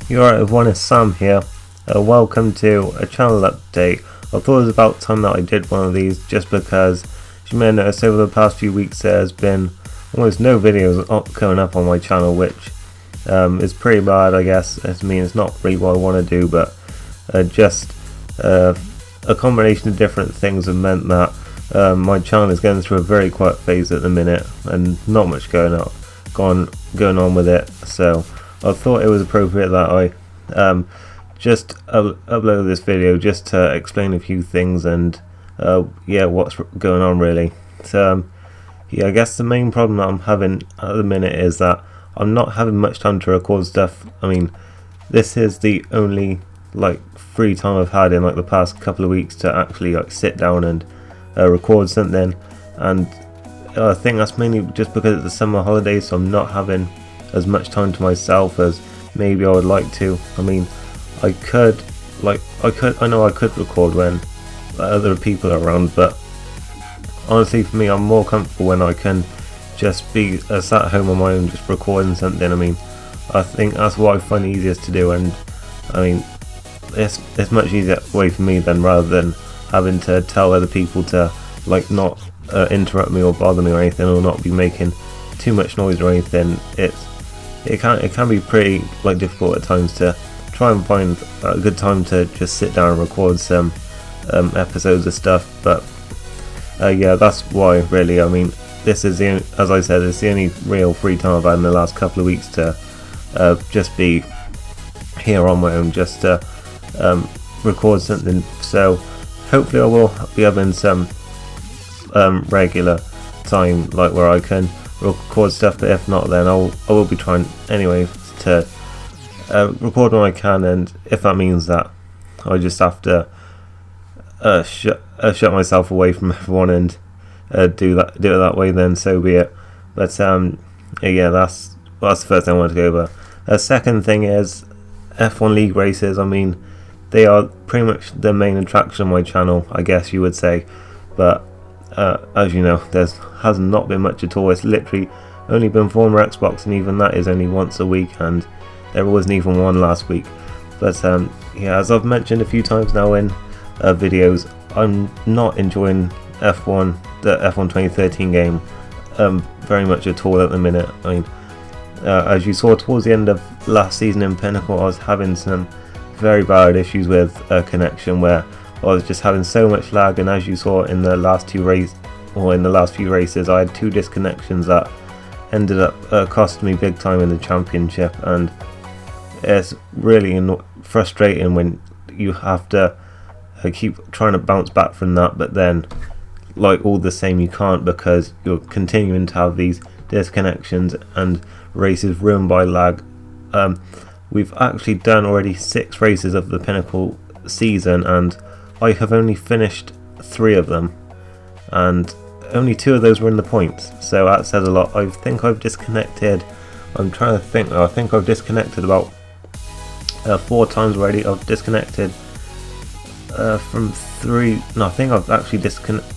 You're right, everyone, it's Sam here. Welcome to a channel update. I thought it was about time that I did one of these just because, as you may have noticed, over the past few weeks there's been almost no videos coming up on my channel, which is pretty bad, I guess. I mean, it's not really what I want to do, but just a combination of different things have meant that my channel is going through a very quiet phase at the minute and not much going on with it. So I thought it was appropriate that I just upload this video just to explain a few things and what's going on really. So I guess the main problem that I'm having at the minute is that I'm not having much time to record stuff. I mean, this is the only free time I've had in the past couple of weeks to actually sit down and record something, and I think that's mainly just because it's the summer holidays, so I'm not having as much time to myself as maybe I would like to. I mean, I know I could record when other people are around, but honestly for me I'm more comfortable when I can just be sat at home on my own just recording something. I mean, I think that's what I find easiest to do, and I mean it's much easier way for me than rather than having to tell other people to not interrupt me or bother me or anything, or not be making too much noise or anything. It can be pretty difficult at times to try and find a good time to just sit down and record some episodes of stuff. But that's why really. I mean, this is as I said, it's the only real free time I've had in the last couple of weeks to just be here on my own, just to record something. So hopefully I will be having some regular time where I can record stuff, but if not, then I will be trying anyway to record when I can, and if that means that I just have to shut myself away from everyone and do it that way, then so be it. But that's the first thing I wanted to go over. The second thing is F1 League races. I mean, they are pretty much the main attraction of my channel, I guess you would say, but as you know, there has not been much at all. It's literally only been Formula Xbox, and even that is only once a week, and there wasn't even one last week. But as I've mentioned a few times now in videos, I'm not enjoying the F1 2013 game very much at all at the minute. I mean, as you saw towards the end of last season in Pinnacle, I was having some very bad issues with connection, where I was just having so much lag, and as you saw in the last few races, I had 2 disconnections that ended up costing me big time in the championship, and it's really frustrating when you have to keep trying to bounce back from that, but then all the same you can't, because you're continuing to have these disconnections and races ruined by lag. We've actually done already 6 races of the Pinnacle season, and I have only finished 3 of them, and only 2 of those were in the points, so that says a lot. I think I've disconnected, I think I've disconnected about 4 times already. I've disconnected from 3, no, I think I've actually disconnected,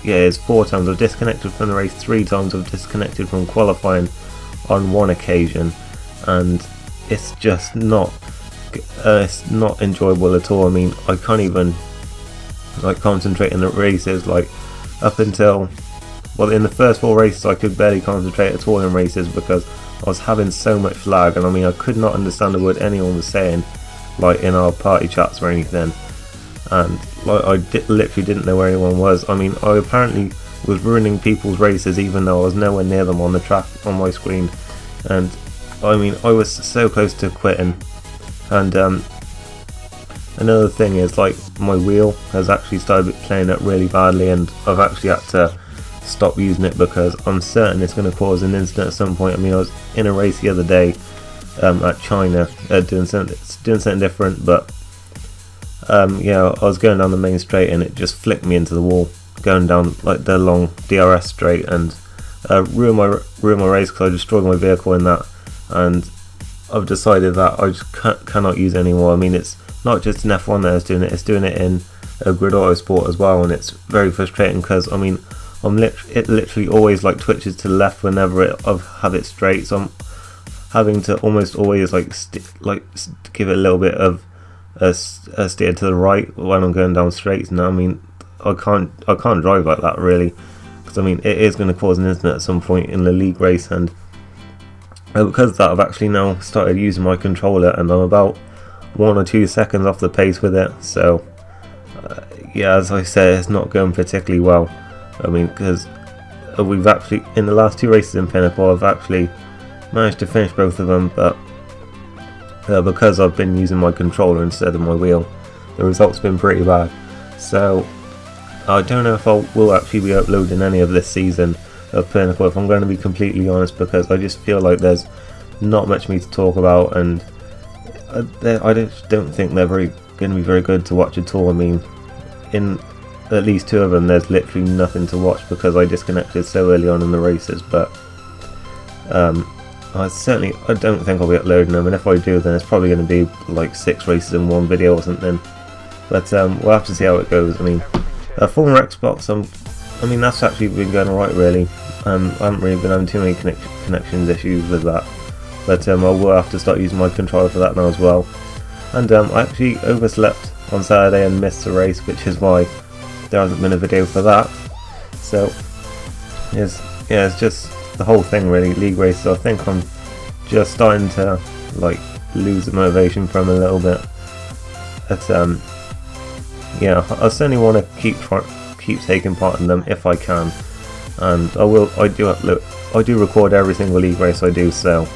it's 4 times. I've disconnected from the race 3 times, I've disconnected from qualifying on 1 occasion, and it's just not enjoyable at all. I mean, I can't even concentrate in the races. Up until in the first 4 races I could barely concentrate at all in races because I was having so much lag, and I mean I could not understand a word anyone was saying in our party chats or anything, and I literally didn't know where anyone was. I mean, I apparently was ruining people's races even though I was nowhere near them on the track on my screen, and I mean I was so close to quitting. And another thing is my wheel has actually started playing up really badly, and I've actually had to stop using it because I'm certain it's going to cause an incident at some point. I mean, I was in a race the other day at China doing something different, but I was going down the main straight and it just flicked me into the wall going down the long DRS straight, and ruined my race because I destroyed my vehicle in that, and I've decided that I just cannot use it anymore. I mean, it's not just in F1 that it's doing it, it's doing it in Grid Autosport as well, and it's very frustrating because I mean it literally always twitches to the left whenever I have it straight, so I'm having to almost always give it a little bit of a steer to the right when I'm going down straights. Now, I mean, I can't drive like that really, because I mean it is going to cause an incident at some point in the league race, and because of that I've actually now started using my controller, and I'm about 1 or 2 seconds off the pace with it. So yeah, as I said, it's not going particularly well. I mean, because we've actually, in the last 2 races in Pinnacle, I've actually managed to finish both of them, but because I've been using my controller instead of my wheel, the result's been pretty bad. So I don't know if I will actually be uploading any of this season of Pinnacle, if I'm going to be completely honest, because I just feel like there's not much for me to talk about, and I just don't think they're going to be very good to watch at all. I mean, in at least 2 of them there's literally nothing to watch because I disconnected so early on in the races, but I don't think I'll be uploading them, and if I do, then it's probably going to be like 6 races in one video or something. But we'll have to see how it goes. I mean, former Xbox, I mean that's actually been going alright really. I haven't really been having too many connections issues with that, but I will have to start using my controller for that now as well. And I actually overslept on Saturday and missed the race, which is why there hasn't been a video for that. So it's just the whole thing really, league races. I think I'm just starting to like lose the motivation from a little bit. But yeah, I certainly want to keep taking part in them if I can, and I do record every single league race I do, so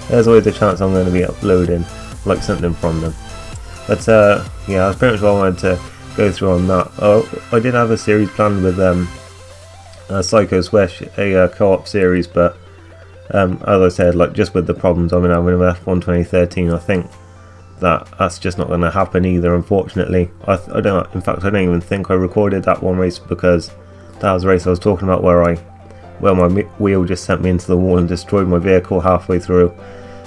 there's always a chance I'm going to be uploading like something from them. But yeah, that's pretty much what I wanted to go through on that. I did have a series planned with Psycho Swish, a co-op series, but as I said, like just with the problems I'm having with F1 2013, I think that's just not going to happen either, unfortunately. I don't. In fact, I don't even think I recorded that one race, because that was the race I was talking about where my wheel just sent me into the wall and destroyed my vehicle halfway through.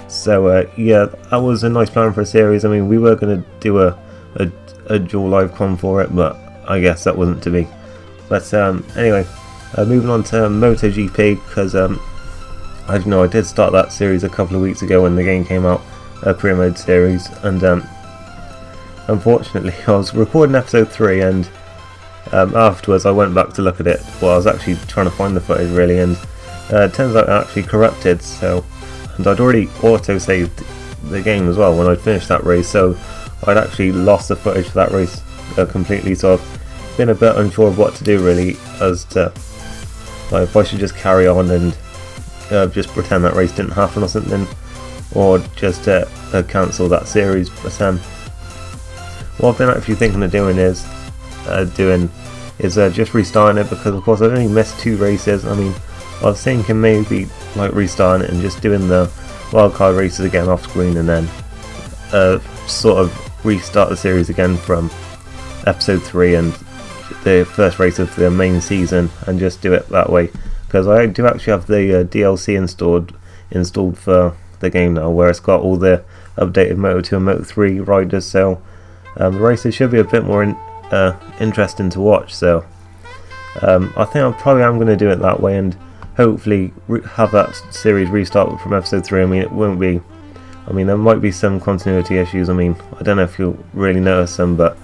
So yeah, that was a nice plan for a series. I mean, we were going to do a dual live con for it, but I guess that wasn't to be. But anyway, moving on to MotoGP, because I don't know, I did start that series a couple of weeks ago when the game came out, a career mode series, and unfortunately I was recording episode 3, and afterwards I went back to look at it. Well, I was actually trying to find the footage really, and it turns out it actually corrupted. So, and I'd already auto-saved the game as well when I'd finished that race, so I'd actually lost the footage for that race completely. So I've been a bit unsure of what to do really, as to like if I should just carry on and just pretend that race didn't happen or something, or just cancel that series. But what I've been actually thinking of doing is just restarting it, because of course I've only missed 2 races. I mean, I was thinking maybe like restarting it and just doing the wildcard races again off screen, and then sort of restart the series again from episode 3 and the first race of the main season, and just do it that way, because I do actually have the DLC installed for the game now, where it's got all the updated Moto2 and Moto3 riders, so the races should be a bit more interesting to watch. So I think I probably am going to do it that way, and hopefully have that series restart from episode 3. I mean, it won't be, I mean there might be some continuity issues. I mean, I don't know if you'll really notice them, but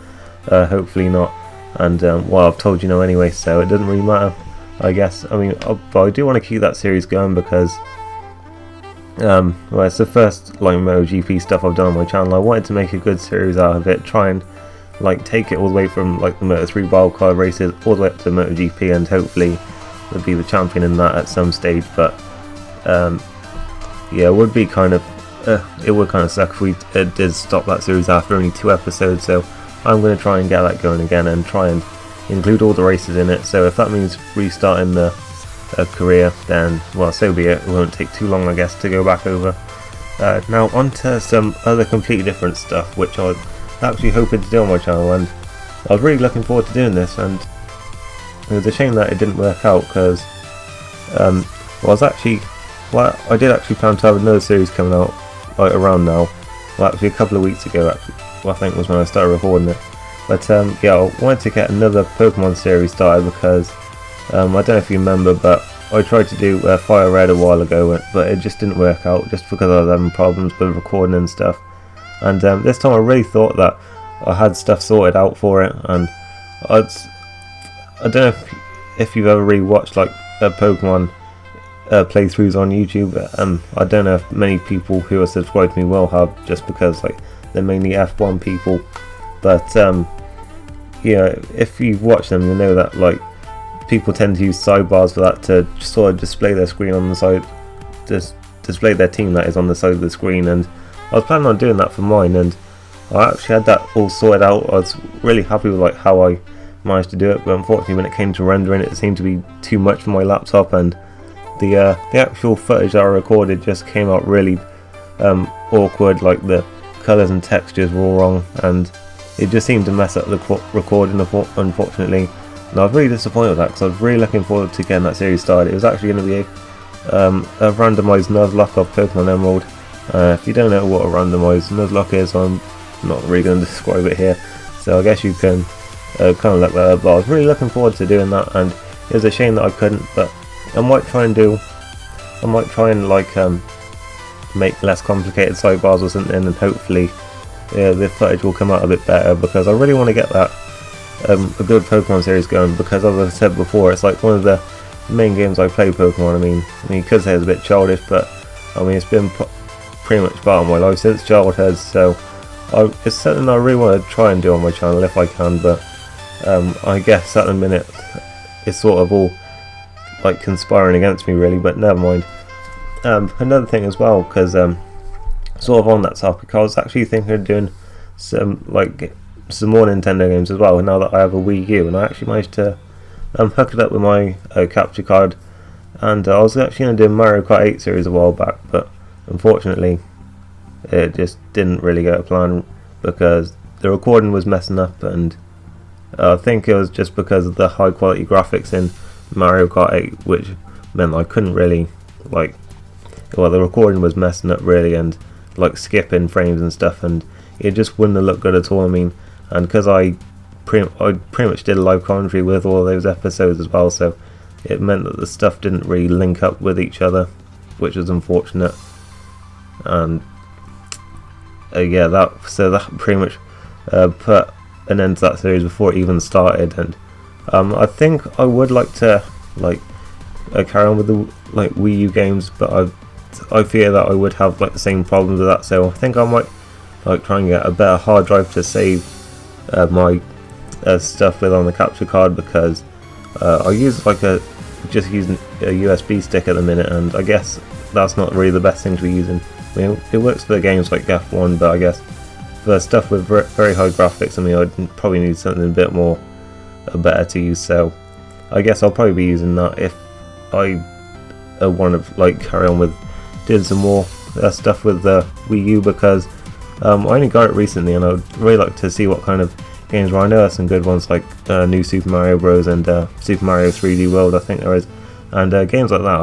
hopefully not. And well, I've told you now anyway, so it doesn't really matter, I guess. I mean, but I do want to keep that series going, because well, it's the first like MotoGP stuff I've done on my channel. I wanted to make a good series out of it, try and like take it all the way from like the Moto3 wildcard races all the way up to MotoGP, and hopefully would be the champion in that at some stage. But yeah, it would be kind of it would kind of suck if we did stop that series after only 2 episodes. So I'm going to try and get that going again and try and include all the races in it. So if that means restarting the career, then well, so be it. It won't take too long, I guess, to go back over. Now on to some other completely different stuff, which I was actually hoping to do on my channel, and I was really looking forward to doing this, and it was a shame that it didn't work out, because I did actually plan to have another series coming out like around now. Well, actually a couple of weeks ago, actually, I think was when I started recording it. But yeah, I wanted to get another Pokemon series started, because I don't know if you remember, but I tried to do Fire Red a while ago, but it just didn't work out, just because I was having problems with recording and stuff. And this time I really thought that I had stuff sorted out for it, and I don't know if you've ever really watched like Pokemon playthroughs on YouTube. I don't know if many people who are subscribed to me will have, just because like they're mainly F1 people. But yeah, if you've watched them, you'll know that like people tend to use sidebars for that, to sort of display their screen on the side, just display their team that is on the side of the screen. And I was planning on doing that for mine, and I actually had that all sorted out. I was really happy with like how I managed to do it, but unfortunately when it came to rendering, it seemed to be too much for my laptop, and the actual footage that I recorded just came out really awkward. Like the colours and textures were all wrong, and it just seemed to mess up the recording, unfortunately. And I was really disappointed with that, because I was really looking forward to getting that series started. It was actually going to be a randomised Nuzlocke of Pokemon Emerald. If you don't know what a randomised Nuzlocke is, I'm not really going to describe it here, so I guess you can kind of look that up. But I was really looking forward to doing that, and it was a shame that I couldn't. But I might try and like make less complicated sidebars or something, and hopefully the footage will come out a bit better, because I really want to get that a good Pokemon series going, because as I said before, it's like one of the main games I play Pokemon. I mean you could say it's a bit childish, but I mean it's been pretty much part of my life since childhood, so it's something I really want to try and do on my channel if I can. But I guess at the minute it's sort of all like conspiring against me really, but never mind. Another thing as well, because sort of on that topic, I was actually thinking of doing some more Nintendo games as well, now that I have a Wii U, and I actually managed to hook it up with my capture card. And I was actually going to do Mario Kart 8 series a while back, but unfortunately it just didn't really go to plan, because the recording was messing up, and I think it was just because of the high quality graphics in Mario Kart 8, which meant I couldn't really the recording was messing up really, and like skipping frames and stuff, and it just wouldn't have looked good at all. I mean, and because I pretty much did a live commentary with all those episodes as well, so it meant that the stuff didn't really link up with each other, which was unfortunate. And yeah, that pretty much put an end to that series before it even started. And I think I would like to carry on with the Wii U games, but I fear that I would have the same problems with that, so I think I might try and get a better hard drive to save my stuff with on the capture card, because I use just using a USB stick at the minute, and I guess that's not really the best thing to be using. I mean, it works for games like F1, but I guess for stuff with very high graphics, I mean, I'd probably need something a bit more better to use. So I guess I'll probably be using that if I want to carry on with doing some more stuff with the Wii U, because I only got it recently, and I'd really like to see what kind of games there are. I know there's some good ones like New Super Mario Bros. And Super Mario 3D World, I think there is, and games like that.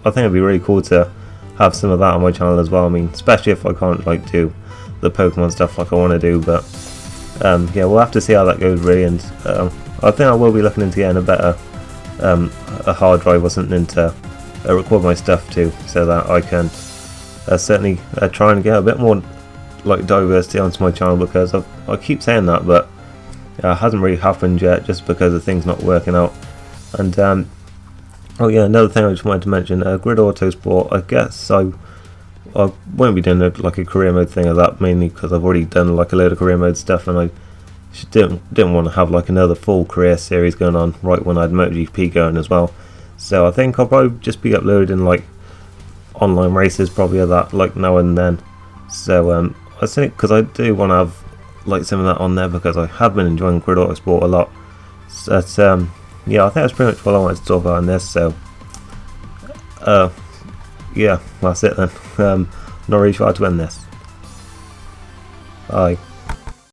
I think it'd be really cool to have some of that on my channel as well. I mean, especially if I can't do the Pokemon stuff like I want to do, but yeah, we'll have to see how that goes really. And I think I will be looking into getting a better a hard drive or something to record my stuff to, so that I can certainly try and get a bit more diversity onto my channel, because I keep saying that, but it hasn't really happened yet, just because of things not working out. And oh yeah, another thing I just wanted to mention, Grid Autosport, I guess I won't be doing a career mode thing of that, mainly because I've already done a load of career mode stuff, and I just didn't want to have another full career series going on right when I had MotoGP going as well. So I think I'll probably just be uploading online races probably of that now and then. So I think, because I do want to have some of that on there, because I have been enjoying Grid Autosport a lot. So yeah, I think that's pretty much what I wanted to talk about in this. So yeah, that's it then. Not really sure how to end this. Bye.